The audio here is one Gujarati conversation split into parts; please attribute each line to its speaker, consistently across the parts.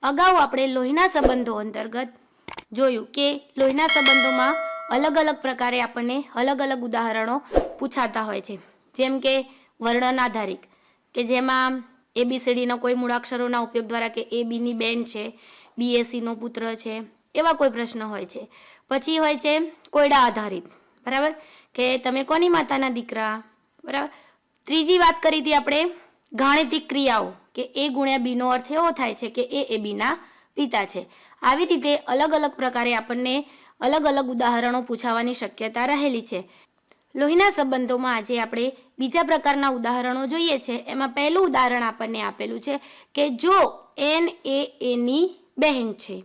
Speaker 1: અગાઉ આપણે લોહીના સંબંધો અંતર્ગત જોયું કે લોહીના સંબંધોમાં અલગ અલગ પ્રકારે આપણને અલગ અલગ ઉદાહરણો પૂછાતા હોય છે, જેમ કે વર્ણન આધારિત, કે જેમાં ABCDનો કોઈ મૂળાક્ષરોના ઉપયોગ દ્વારા કે A Bની બેન છે, B એ Cનો પુત્ર છે, એવા કોઈ પ્રશ્ન હોય છે. પછી હોય છે કોયડા આધારિત, બરાબર, કે તમે કોની માતાના દીકરા, બરાબર. ત્રીજી વાત કરી હતી આપણે ગાણિતિક ક્રિયાઓ, કે A ગુણ્યા B નો અર્થ એવો થાય છે કે A Bના પિતા છે. આવી રીતે અલગ અલગ પ્રકારે આપણને અલગ અલગ ઉદાહરણો પૂછાવાની શક્યતા રહેલી છે. લોહીના સંબંધોમાં આજે આપણે બીજા પ્રકારના ઉદાહરણો જોઈએ છે. એમાં પહેલું ઉદાહરણ આપણને આપેલું છે કે જો N એ A ની બહેન છે.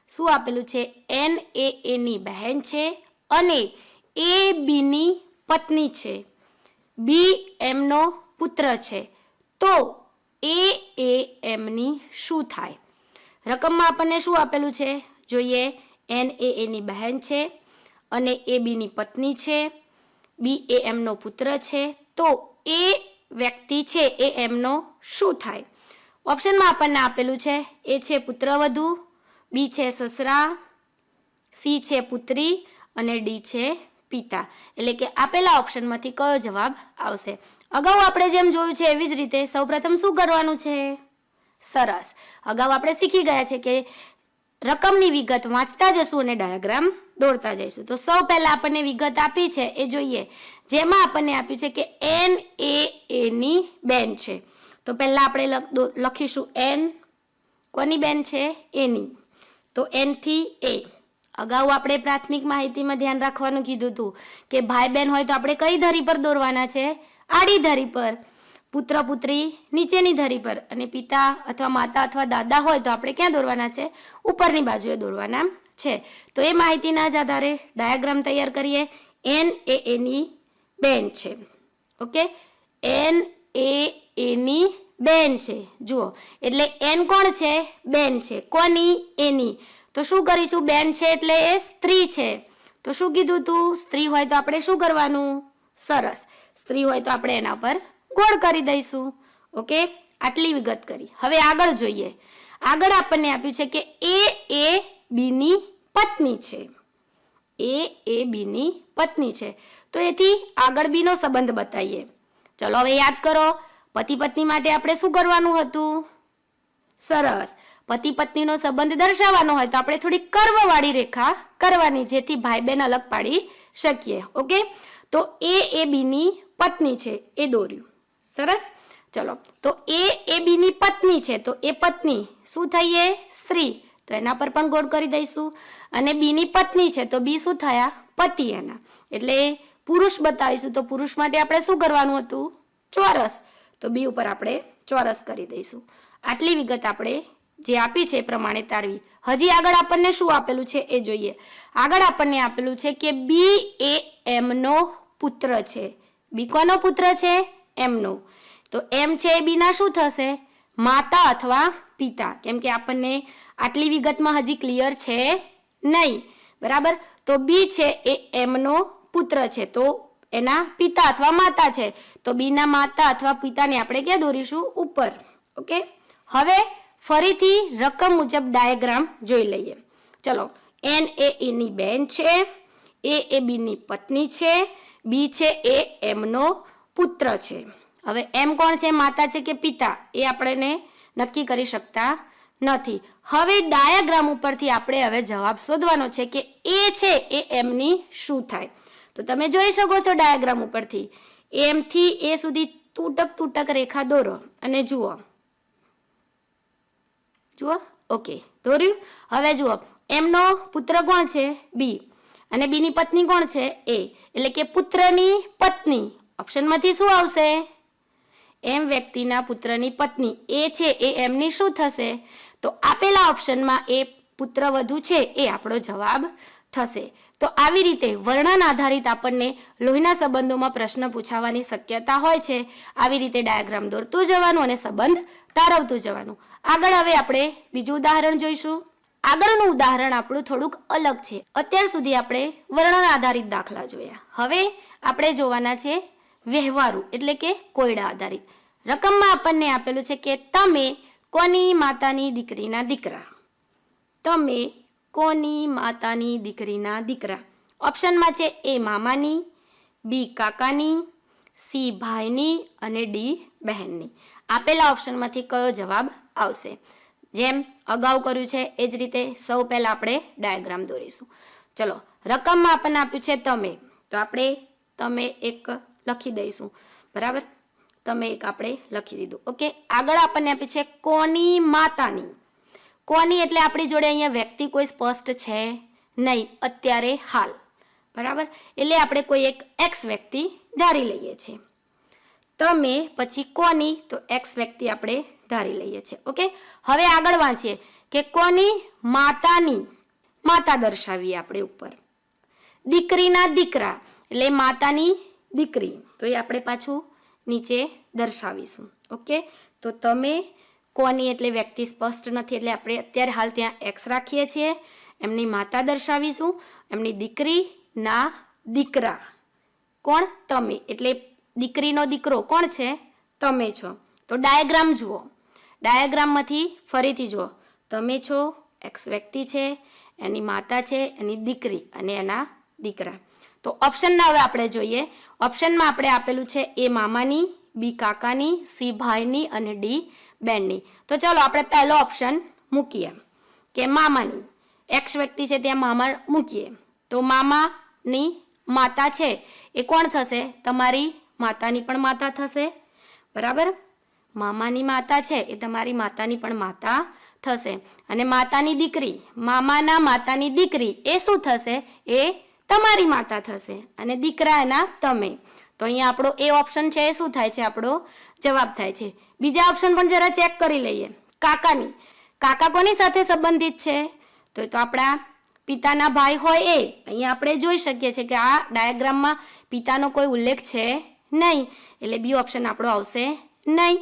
Speaker 1: શું આપેલું છે? N એ A ની બહેન છે અને A B ની પત્ની છે, B M નો પુત્ર છે, તો A M ની શું થાય? રકમમાં આપણને શું આપેલું છે? જોઈએ. N એ A ની બહેન છે અને A B ની પત્ની છે, B એ M નો પુત્ર છે, તો એ વ્યક્તિ છે એ M નો શું થાય? ઓપ્શનમાં આપણને આપેલું છે A છે પુત્રવધુ, B છે સસરા, C છે પુત્રી અને D છે પિતા. એટલે કે આપેલા ઓપ્શનમાંથી કયો જવાબ આવશે? અગાઉ આપણે જેમ જોયું છે એવી જ રીતે સૌપ્રથમ શું કરવાનું છે? સરસ, અગાઉ આપણે શીખી ગયા છે કે રકમની વિગત વાંચતા જશું અને ડાયાગ્રામ દોરતા જઈશું. તો સૌ પહેલા આપણને વિગત આપી છે એ જોઈએ, જેમાં આપણને આપ્યું છે કે N એ A ની બેન છે. તો પહેલા આપણે લખીશું N, કોની બેન છે? A ની. તો N થી A. અગાઉ આપણે પ્રાથમિક માહિતીમાં ધ્યાન રાખવાનું કીધું હતું કે ભાઈ બહેન હોય તો આપણે કઈ ધરી પર દોરવાના છે? આડી ધરી પર. પુત્ર પુત્રી નીચેની ધરી પર, અને પિતા અથવા માતા અથવા દાદા હોય તો આપણે ક્યાં દોરવાના છે? ઉપરની બાજુએ દોરવાના છે. તો એ માહિતીના જ આધારે ડાયાગ્રામ તૈયાર કરીએ. N એ A ની બેન છે. ઓકે, N એ A ની બેન છે. જુઓ, એટલે N કોણ છે? બેન છે. કોની? એની. તો શું કરીશું? બેન છે એટલે એ સ્ત્રી છે. તો શું કીધું તું? સ્ત્રી હોય તો આપણે શું કરવાનું? સરસ, સ્ત્રી હોય તો આપણે એના પર ગોળ કરી દઈશું. ઓકે, આટલી વિગત કરી. હવે આગળ જોઈએ. આગળ આપણને આપ્યું છે કે A એ B ની પત્ની છે. A એ B ની પત્ની છે. તો એથી આગળ B નો સંબંધ બતાવીએ. ચલો હવે યાદ કરો, પતિ પત્ની માટે આપણે શું કરવાનું હતું? સરસ, પતિ પત્નીનો સંબંધ દર્શાવવાનો હોય તો આપણે થોડી કર્વવાળી રેખા કરવાની, જેથી ભાઈ બહેન અલગ પાડી શકીએ. ઓકે, તો A એ B ની પત્ની છે એ દોર્યું. સરસ, ચલો. તો A એ B ની પત્ની છે, તો એ પત્ની શું થઈ? એ સ્ત્રી, તો એના પર પણ ગોળ કરી દઈશું. અને B ની પત્ની છે તો B શું થયા? પતિ એના. એટલે પુરુષ બતાવીશું તો પુરુષ માટે આપણે શું કરવાનું હતું? ચોરસ. તો B ઉપર આપણે ચોરસ કરી દઈશું. આટલી વિગત આપણે જે આપી છે એ પ્રમાણે તારવી. હજી આગળ આપણને શું આપેલું છે એ જોઈએ. આગળ આપણને આપેલું છે કે B એ M નો પુત્ર છે. B કોનો પુત્ર છે? M નો. તો M છે એ B ના શું થશે? માતા અથવા પિતા. કેમ કે આપણને આટલી વિગતમાં હજી ક્લિયર છે નહીં, બરાબર. તો B છે એ M નો પુત્ર છે, તો એના પિતા અથવા માતા છે. તો B ના માતા અથવા પિતાને આપણે ક્યાં દોરીશું? ઉપર. ઓકે, હવે ફરીથી રકમ મુજબ ડાયાગ્રામ જોઈ લઈએ. ચલો, N એ A ની બેન છે, A એ B ની પત્ની છે, B છે એ M નો પુત્ર છે. હવે M કોણ છે? માતા છે કે પિતા? એ આપણે નક્કી કરી શકતા નથી. હવે ડાયાગ્રામ ઉપરથી આપણે હવે જવાબ શોધવાનો છે કે A છે એ M ની શું થાય? તો તમે જોઈ શકો છો ડાયાગ્રામ ઉપરથી M થી A સુધી તૂટક તૂટક રેખા દોરો અને જુઓ. જુઓ, ઓકે, દોર્યું. હવે જુઓ, M નો પુત્ર કોણ છે? B, અને B ની પત્ની કોણ છે? A. એટલે કે પુત્રની પત્ની. ઓપ્શનમાંથી શું આવશે? M વ્યક્તિના પુત્રની પત્ની એ છે એ M ની શું થશે? તો આપેલા ઓપ્શનમાં એ પુત્રવધુ છે એ આપણો જવાબ થશે. તો આવી રીતે વર્ણન આધારિત આપણને લોહીના સંબંધોમાં પ્રશ્ન પૂછાવાની શક્યતા હોય છે. આવી રીતે ડાયાગ્રામ દોરતું જવાનું અને સંબંધ તારવતું જવાનું. આગળ હવે આપણે બીજું ઉદાહરણ જોઈશું. આગળનું ઉદાહરણ આપણું થોડુંક અલગ છે. અત્યાર સુધી આપણે વર્ણન આધારિત દાખલા જોયા. હવે આપણે જોવાના છે વ્યવહારુ, એટલે કે કોયડા આધારિત. રકમમાં આપણને આપેલું છે કે તમે કોની માતાની દીકરીના દીકરા. તમે કોની માતાની દીકરીના દીકરા? ઓપ્શનમાં છે એ મામાની, બી કાકાની, સી ભાઈની અને ડી બહેનની. આપેલા ઓપ્શનમાંથી કયો જવાબ આવશે? જેમ અગાઉ કર્યું છે એ જ રીતે સૌ પહેલા આપણે ડાયાગ્રામ દોરીશું. ચલો, રકમમાં આપણને આપ્યું છે તમે, તો આપણે તમે એક લખી દઈશું. બરાબર, તમે એક આપણે લખી દીધું. ઓકે, આગળ આપણને આપ્યું છે કોની માતાની. કોની એટલે આપણી જોડે અહીંયા વ્યક્તિ કોઈ સ્પષ્ટ છે નહીં અત્યારે હાલ. બરાબર, એટલે આપણે કોઈ એક એક્સ વ્યક્તિ ધારી લઈએ છીએ. તમે પછી કોની, તો એક્સ વ્યક્તિ આપણે ધારી લઈએ છીએ. ઓકે, હવે આગળ વાંચીએ કે કોની માતાની, માતા દર્શાવીએ આપણે ઉપર. દીકરીના દીકરા એટલે માતાની દીકરી, તો એ આપણે પાછું નીચે દર્શાવીશું. ઓકે, તો તમે કોની એટલે વ્યક્તિ સ્પષ્ટ નથી એટલે આપણે અત્યારે હાલ ત્યાં એક્સ રાખીએ છીએ. એમની માતા દર્શાવીશું, એમની દીકરીના દીકરા કોણ? તમે, એટલે દીકરીનો દીકરો કોણ છે? તમે છો. તો ડાયાગ્રામ જુઓ, ડાયાગ્રામમાંથી ફરીથી જુઓ. તમે છો, એક્સ વ્યક્તિ છે, એની માતા છે, એની દીકરી અને એના દીકરા. તો ઓપ્શનના હવે આપણે જોઈએ. ઓપ્શનમાં આપણે આપેલું છે એ મામાની, બી કાકાની, સી ભાઈની અને ડી બેનની. તો ચાલો આપણે પહેલો ઓપ્શન મૂકીએ કે મામાની. એક્સ વ્યક્તિ છે ત્યાં મામા મૂકીએ. તો મામાની માતા છે એ કોણ થશે? તમારી માતાની પણ માતા થશે. બરાબર, મામાની માતા છે એ તમારી માતાની પણ માતા થશે. અને માતાની દીકરી, મામાના માતાની દીકરી એ શું થશે? એ તમારી માતા થશે. અને દીકરા એના તમે. તો અહીંયા આપણો એ ઓપ્શન છે એ શું થાય છે? આપણો જવાબ થાય છે. બીજા ઓપ્શન પણ જરા ચેક કરી લઈએ. કાકાની, કાકા કોની સાથે સંબંધિત છે? તો આપણા પિતાના ભાઈ હોય એ. અહીંયા આપણે જોઈ શકીએ છીએ કે આ ડાયાગ્રામમાં પિતાનો કોઈ ઉલ્લેખ છે નહીં, એટલે બી ઓપ્શન આપણો આવશે નહીં.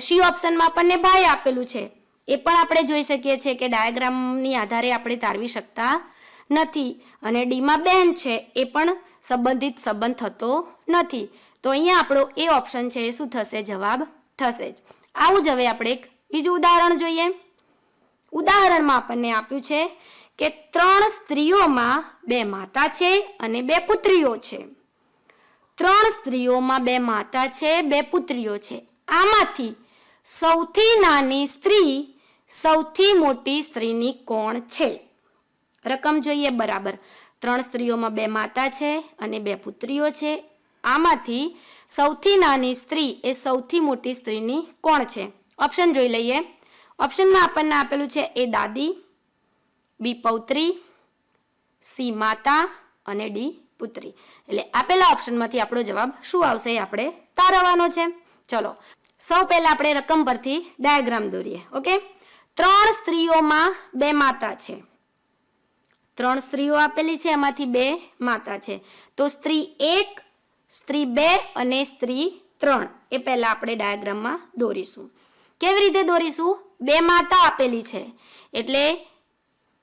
Speaker 1: સી ઓપ્શનમાં આપણને ભાઈ આપેલું છે, એ પણ આપણે જોઈ શકીએ છીએ કે ડાયાગ્રામની આધારે આપણે તારવી શકતા નથી. અને ડીમાં બહેન છે એ પણ સંબંધિત સંબંધ થતો નથી. તો અહીંયા આપણો એ ઓપ્શન છે એ શું થશે? જવાબ થશે જ. આવું જ હવે આપણે એક બીજું ઉદાહરણ જોઈએ. ઉદાહરણમાં આપણને આપ્યું છે કે 3 સ્ત્રીઓમાં 2 માતા છે અને 2 પુત્રીઓ છે. 3 સ્ત્રીઓમાં 2 માતા છે, 2 પુત્રીઓ છે. આમાંથી સૌથી નાની સ્ત્રી સૌથી મોટી સ્ત્રીની કોણ છે? રકમ જોઈએ. બરાબર, 3 સ્ત્રીઓમાં 2 માતા છે અને 2 પુત્રીઓ છે. આમાંથી સૌથી નાની સ્ત્રી એ સૌથી મોટી સ્ત્રીની કોણ છે? ઓપ્શન જોઈ લઈએ. ઓપ્શનમાં આપણને આપેલું છે એ દાદી, બી પૌત્રી, સી માતા અને ડી પુત્રી. એટલે આપેલા ઓપ્શનમાંથી આપણો જવાબ શું આવશે એ આપણે તારવવાનો છે. ચલો, સૌ પહેલા આપણે રકમ પરથી ડાયાગ્રામ દોરીએ. ઓકે, 3 સ્ત્રીઓમાં 2 માતા છે. 3 સ્ત્રીઓ આપેલી છે, એમાંથી 2 માતા છે. તો સ્ત્રી 1, સ્ત્રી 2 અને સ્ત્રી 3 એ પહેલા આપણે ડાયાગ્રામમાં દોરીશું. કેવી રીતે દોરીશું? 2 માતા આપેલી છે એટલે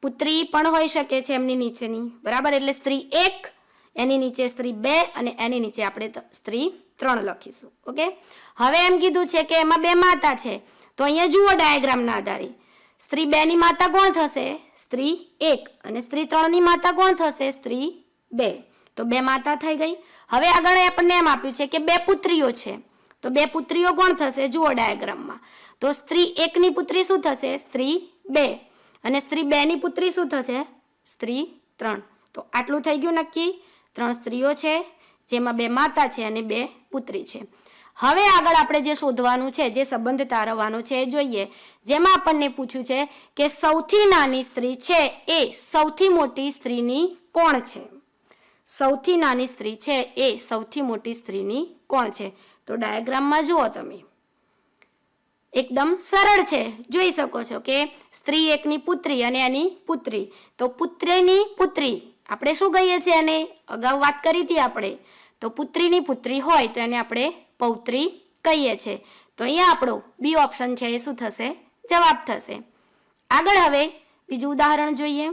Speaker 1: પુત્રી પણ હોઈ શકે છે એમની નીચેની. બરાબર, એટલે સ્ત્રી 1, એની નીચે સ્ત્રી 2 અને એની નીચે આપણે સ્ત્રી 3 લખીશું. ઓકે, હવે એમ કીધું છે કે એમાં 2 માતા છે, તો અહીંયા જુઓ ડાયાગ્રામના આધારે સ્ત્રી 2 ની માતા કોણ થશે? સ્ત્રી 1. અને સ્ત્રી 3 ની માતા કોણ થશે? સ્ત્રી 2. તો 2 માતા થઈ ગઈ. હવે આગળ આપણને એમ આપ્યું છે કે 2 પુત્રીઓ છે, તો 2 પુત્રીઓ કોણ થશે? જુઓ ડાયાગ્રામમાં. તો સ્ત્રી 1 ની પુત્રી શું થશે? સ્ત્રી 2. અને સ્ત્રી 2 ની પુત્રી શું થશે? સ્ત્રી 3. તો આટલું થઈ ગયું નક્કી. 3 સ્ત્રીઓ છે જેમાં 2 માતા છે અને 2 પુત્રી છે. હવે આગળ આપણે જે શોધવાનું છે, જે સંબંધ તારવવાનો છે એ જોઈએ. જેમાં આપણને પૂછ્યું છે કે સૌથી નાની સ્ત્રી છે એ સૌથી મોટી સ્ત્રીની કોણ છે? સૌથી નાની સ્ત્રી છે એ સૌથી મોટી સ્ત્રીની કોણ છે? તો ડાયાગ્રામમાં જુઓ તમે, એકદમ સરળ છે. જોઈ શકો છો કે સ્ત્રી 1 ની પુત્રી અને એની પુત્રી. તો પુત્રીની પુત્રી આપણે શું કહીએ છીએ? એને અગાઉ વાત કરી હતી આપણે. તો પુત્રીની પુત્રી હોય તો એને આપણે પૌત્રી કહીએ છીએ. તો અહીંયા આપણો બી ઓપ્શન છે એ શું થશે? જવાબ થશે. આગળ હવે બીજું ઉદાહરણ જોઈએ.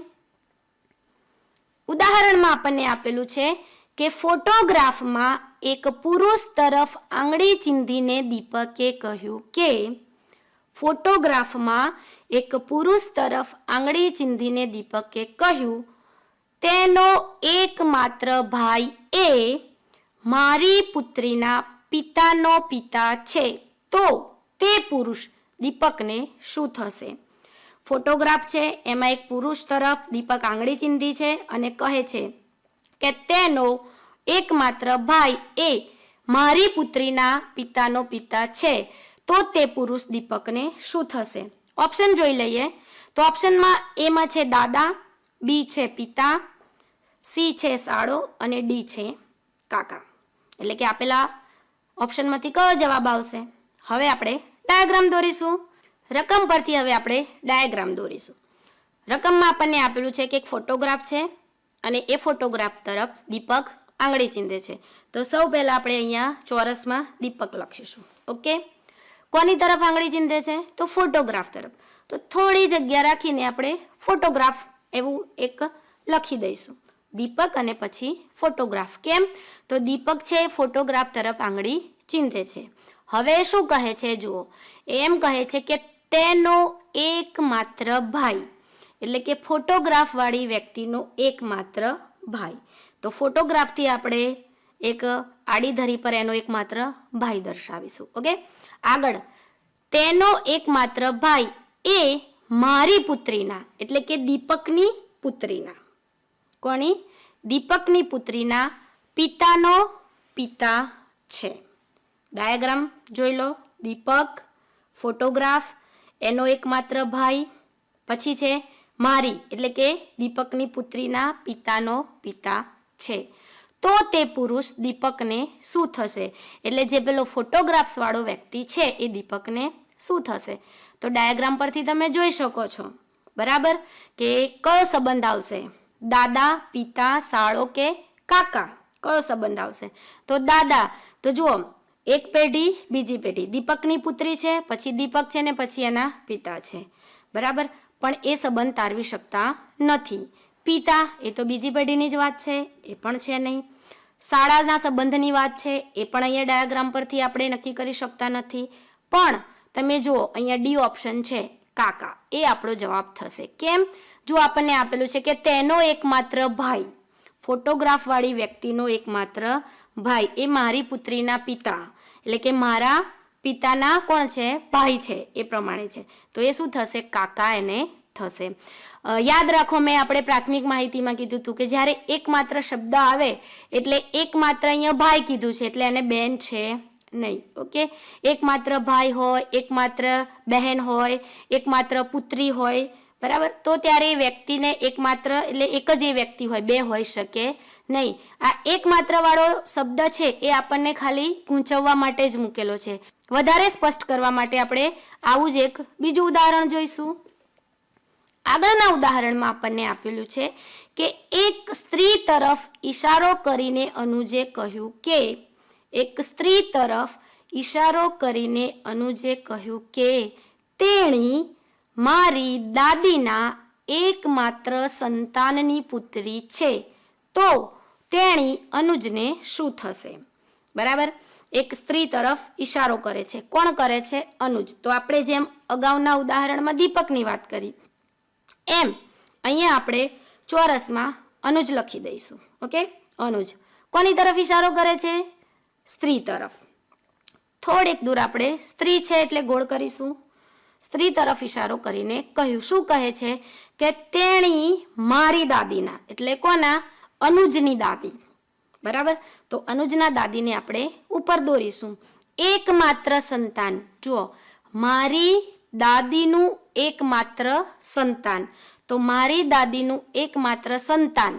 Speaker 1: ઉદાહરણમાં આપણને આપેલું છે કે ફોટોગ્રાફમાં એક પુરુષ તરફ આંગળી ચીંધીને દીપકે કહ્યું કે ફોટોગ્રાફમાં એક પુરુષ તરફ આંગળી ચીંધીને દીપકે કહ્યું, તેનો એકમાત્ર ભાઈ એ મારી પુત્રીના પિતાનો પિતા છે, તો તે પુરુષ દીપકને શું થશે? ફોટોગ્રાફ છે, એમાં એક પુરુષ તરફ દીપક આંગળી ચીંધી છે અને કહે છે કે તેનો એકમાત્ર ભાઈ એ મારી પુત્રીના પિતાનો પિતા છે, તો તે પુરુષ દીપકને શું થશે? ઓપ્શન જોઈ લઈએ. તો ઓપ્શનમાં એમાં છે દાદા, બી છે પિતા, સી છે સાળો અને ડી છે કાકા. એટલે કે આપેલા ઓપ્શનમાંથી કયો જવાબ આવશે? હવે આપણે ડાયાગ્રામ દોરીશું. રકમ પરથી હવે આપણે ડાયાગ્રામ દોરીશું. રકમમાં આપણને આપેલું છે કે એક ફોટોગ્રાફ છે અને એ ફોટોગ્રાફ તરફ દીપક આંગળી ચીંધે છે. તો સૌ પહેલાં આપણે અહીંયા ચોરસમાં દીપક લખીશું. ઓકે, કોની તરફ આંગળી ચીંધે છે? તો ફોટોગ્રાફ તરફ. તો થોડી જગ્યા રાખીને આપણે ફોટોગ્રાફ એવું એક લખી દઈશું, દીપક અને પછી ફોટોગ્રાફ. કેમ? તો દીપક છે ફોટોગ્રાફ તરફ આંગળી ચીંધે છે. હવે શું કહે છે જુઓ, એમ કહે છે કે તેનો એકમાત્ર ભાઈ, એટલે કે ફોટોગ્રાફ વાળી વ્યક્તિનો એકમાત્ર ભાઈ. તો ફોટોગ્રાફથી આપણે એક આડી ધરી પર એનો એકમાત્ર ભાઈ દર્શાવીશું. ઓકે, આગળ તેનો એકમાત્ર ભાઈ એ મારી પુત્રીના, એટલે કે દીપકની પુત્રીના, કોની? દીપકની પુત્રીના પિતાનો પિતા છે. ડાયાગ્રામ જોઈ લો. દીપક, ફોટોગ્રાફ, એનો એકમાત્ર ભાઈ, પછી છે મારી, એટલે કે દીપકની પુત્રીના પિતાનો પિતા છે. તો તે પુરુષ દીપકને શું થશે? એટલે જે પેલો ફોટોગ્રાફ્સ વાળો વ્યક્તિ છે એ દીપકને શું થશે? તો ડાયાગ્રામ પરથી તમે જોઈ શકો છો, બરાબર, કે કયો સંબંધ આવશે? દાદા, પિતા, સાળો કે કાકા? કયો સંબંધ આવશે? તો દાદા. તો જુઓ, એક પેઢી, બીજી પેઢી, દીપકની પુત્રી છે, પછી દીપક છે ને પછી એના પિતા છે, બરાબર, પણ એ સંબંધ તારવી શકતા નથી. પિતા એ તો બીજી પેઢીની જ વાત છે, એ પણ છે નહીં. શાળાના સંબંધની વાત છે, એ પણ અહીંયા ડાયાગ્રામ પરથી આપણે નક્કી કરી શકતા નથી. પણ તમે જુઓ અહીંયા ડી ઓપ્શન છે કાકા, એ આપણો જવાબ થશે. કેમ? જો આપણને આપેલું છે કે તેનો એકમાત્ર ભાઈ, ફોટોગ્રાફ વાળી વ્યક્તિનો એકમાત્ર ભાઈ એ મારી પુત્રીના પિતા, એટલે કે મારા પિતાના કોણ છે? ભાઈ છે, એ પ્રમાણે છે. તો એ શું થશે? કાકા એને થશે. યાદ રાખો, મેં આપણે પ્રાથમિક માહિતીમાં કીધું હતું કે જ્યારે એકમાત્ર શબ્દ આવે એટલે એકમાત્ર અહીંયા ભાઈ કીધું છે એટલે એને બેન છે નહીં. ઓકે, એકમાત્ર ભાઈ હોય, એકમાત્ર બહેન હોય, એકમાત્ર પુત્રી હોય, બરાબર, તો ત્યારે એ વ્યક્તિને એકમાત્ર એટલે એક જ એ વ્યક્તિ હોય, બે હોઈ શકે નહીં. આ એકમાત્ર વાળો શબ્દ છે એ આપણને ખાલી ગૂંચવવા માટે જ મૂકેલો છે. વધારે સ્પષ્ટ કરવા માટે આપણે આવું જ એક બીજું ઉદાહરણ જોઈશું. આગળના ઉદાહરણમાં આપણને આપેલું છે કે એક સ્ત્રી તરફ ઈશારો કરીને અનુજે કહ્યું કે, એક સ્ત્રી તરફ ઈશારો કરીને અનુજે કહ્યું કે તેણી મારી દાદીના એકમાત્ર સંતાનની પુત્રી છે, તો તેણી અનુજને શું થશે? બરાબર, એક સ્ત્રી તરફ ઈશારો કરે છે. કોણ કરે છે? અનુજ. તો આપણે જેમ અગાઉના ઉદાહરણમાં દીપકની વાત કરી એમ અહીંયા આપણે ચોરસમાં અનુજ લખી દઈશું. ઓકે, અનુજ કોની તરફ ઈશારો કરે છે? સ્ત્રી તરફ. થોડેક દૂર આપણે સ્ત્રી છે એટલે ગોળ કરીશું. સ્ત્રી તરફ ઈશારો કરીને કહ્યું. શું કહે છે? કે તેણી મારી દાદીના, એટલે કોના? અનુજની દાદી, બરાબર. તો અનુજના દાદીને આપણે ઉપર દોરીશું. એકમાત્ર સંતાન, જુઓ, મારી દાદીનું એકમાત્ર સંતાન, તો મારી દાદીનું એકમાત્ર સંતાન,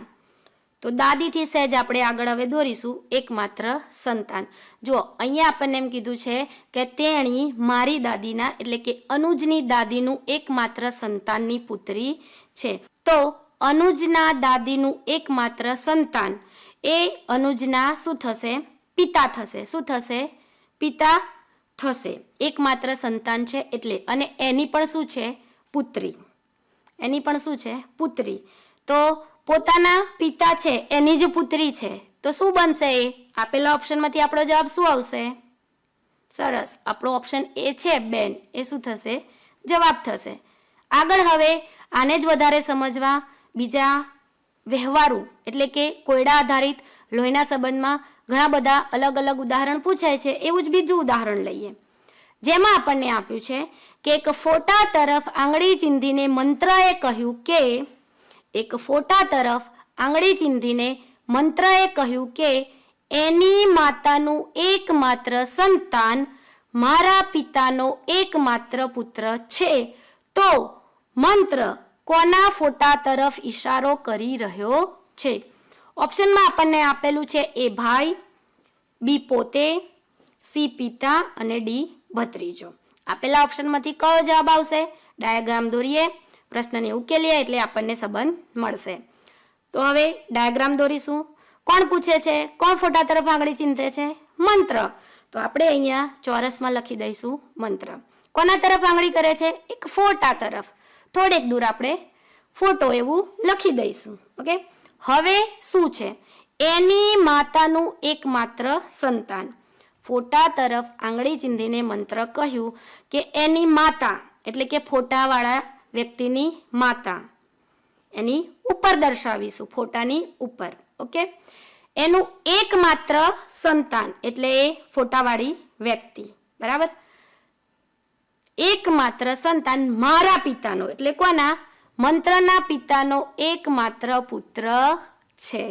Speaker 1: તો દાદીથી સહેજ આપણે આગળ હવે દોરીશું એકમાત્ર સંતાન. જુઓ, અહીંયા આપણને એમ કીધું છે કે તેણી મારી દાદીના, એટલે કે અનુજની દાદીનું એકમાત્ર સંતાનની પુત્રી છે. તો અનુજના દાદીનું એકમાત્ર સંતાન એ અનુજના શું થશે? પિતા થશે. શું થશે? પિતા થશે. એકમાત્ર સંતાન છે એટલે, અને એની પણ શું છે? પુત્રી. એની પણ શું છે? પુત્રી. તો પોતાના પિતા છે એની જ પુત્રી છે, તો શું બનશે? એ આપેલા ઓપ્શનમાંથી આપણો જવાબ શું આવશે? સરસ, આપણો ઓપ્શન એ છે બેન, એ શું થશે? જવાબ થશે. આગળ હવે આને જ વધારે સમજવા બીજા વ્યવહારુ એટલે કે કોયડા આધારિત લોહીના સંબંધમાં ઘણા બધા અલગ અલગ ઉદાહરણ પૂછાય છે. એવું જ બીજું ઉદાહરણ લઈએ, જેમાં આપણને આપ્યું છે કે એક ફોટા તરફ આંગળી ચીંધીને મંત્રએ કહ્યું કે એક ફોટા તરફ આંગળી ચીંધીને મંત્રએ કહ્યું કે એની માતાનું એકમાત્ર સંતાન મારા પિતાનો એકમાત્ર પુત્ર છે. તો મંત્ર કોના ફોટા તરફ ઈશારો કરી રહ્યો છે? ઓપ્શનમાં આપણને આપેલું છે એ ભાઈ, બી પોતે, સી પિતા અને ડી ભત્રીજો. આપેલા ઓપ્શનમાંથી કયો જવાબ આવશે? ડાયાગ્રામ દોરીએ, પ્રશ્નને ઉકેલીએ એટલે આપણને સંબંધ મળશે. તો હવે ડાયાગ્રામ દોરીશું. કોણ પૂછે છે? કોણ ફોટા તરફ આંગળી ચીંધે છે? મંત્ર. તો આપણે અહીંયા ચોરસમાં લખી દઈશું મંત્ર. કોના તરફ આંગળી કરે છે? એક ફોટા તરફ. થોડેક દૂર આપણે ફોટો એવું લખી દઈશું. ઓકે. હવે શું છે? એની માતાનું એકમાત્ર સંતાન. ફોટા તરફ આંગળી ચીંધીને મંત્ર કહ્યું કે એની માતા એટલે કે ફોટાવાળા વ્યક્તિની માતા, એની ઉપર દર્શાવીશું, ફોટાની ઉપર. ઓકે. એનું એકમાત્ર સંતાન એટલે એ ફોટાવાળી વ્યક્તિ, બરાબર. એકમાત્ર સંતાન મારા પિતાનો એટલે કોના? મંત્રના પિતાનો એકમાત્ર પુત્ર છે.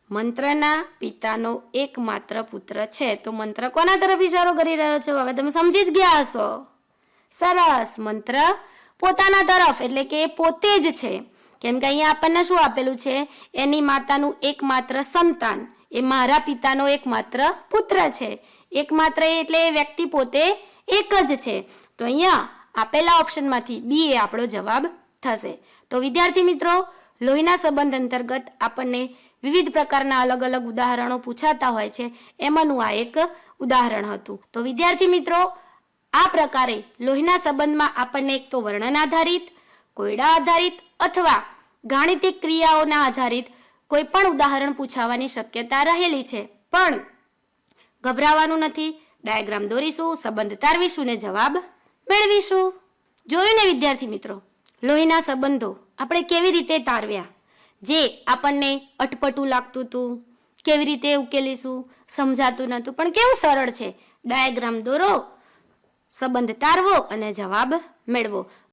Speaker 1: મંત્રના પિતાનો એકમાત્ર પુત્ર છે. તો મંત્ર કોના તરફ ઇશારો કરી રહ્યો છે? હવે તમે સમજી જ ગયા હશો. સરસ. મંત્ર પોતાના તરફ એટલે કે પોતે જ છે. કેમ કે અહીંયા આપણને શું આપેલું છે? એની માતાનું એકમાત્ર સંતાન એ મારા પિતાનો એકમાત્ર પુત્ર છે. એકમાત્ર એટલે એ વ્યક્તિ પોતે એક જ છે. તો અહીંયા આપેલા ઓપ્શનમાંથી બી એ આપણો જવાબ થશે. તો વિદ્યાર્થી મિત્રો, લોહીના સંબંધ અંતર્ગત આપણને વિવિધ પ્રકારના અલગ અલગ ઉદાહરણો પૂછાતા હોય છે, એમાંનું આ એક ઉદાહરણ હતું. તો વિદ્યાર્થી મિત્રો, આ પ્રકારે લોહીના સંબંધમાં આપણને એક તો વર્ણન આધારિત, કોયડા આધારિત અથવા ગાણિતિક ક્રિયાઓના આધારિત કોઈ પણ ઉદાહરણ પૂછાવાની શક્યતા રહેલી છે. પણ ગભરાવાનું નથી. ડાયાગ્રામ દોરીશું, સંબંધ તારવીશું ને જવાબ મેળવીશું. જોયું ને વિદ્યાર્થી મિત્રો, લોહીના સંબંધો આપણે કેવી રીતે તારવ્યા? જે આપણને અટપટું લાગતું હતું, કેવી રીતે ઉકેલીશું સમજાતું નહોતું, પણ કેવું સરળ છે. ડાયાગ્રામ દોરો, સંબંધ તારવો અને જવાબ મેળવો.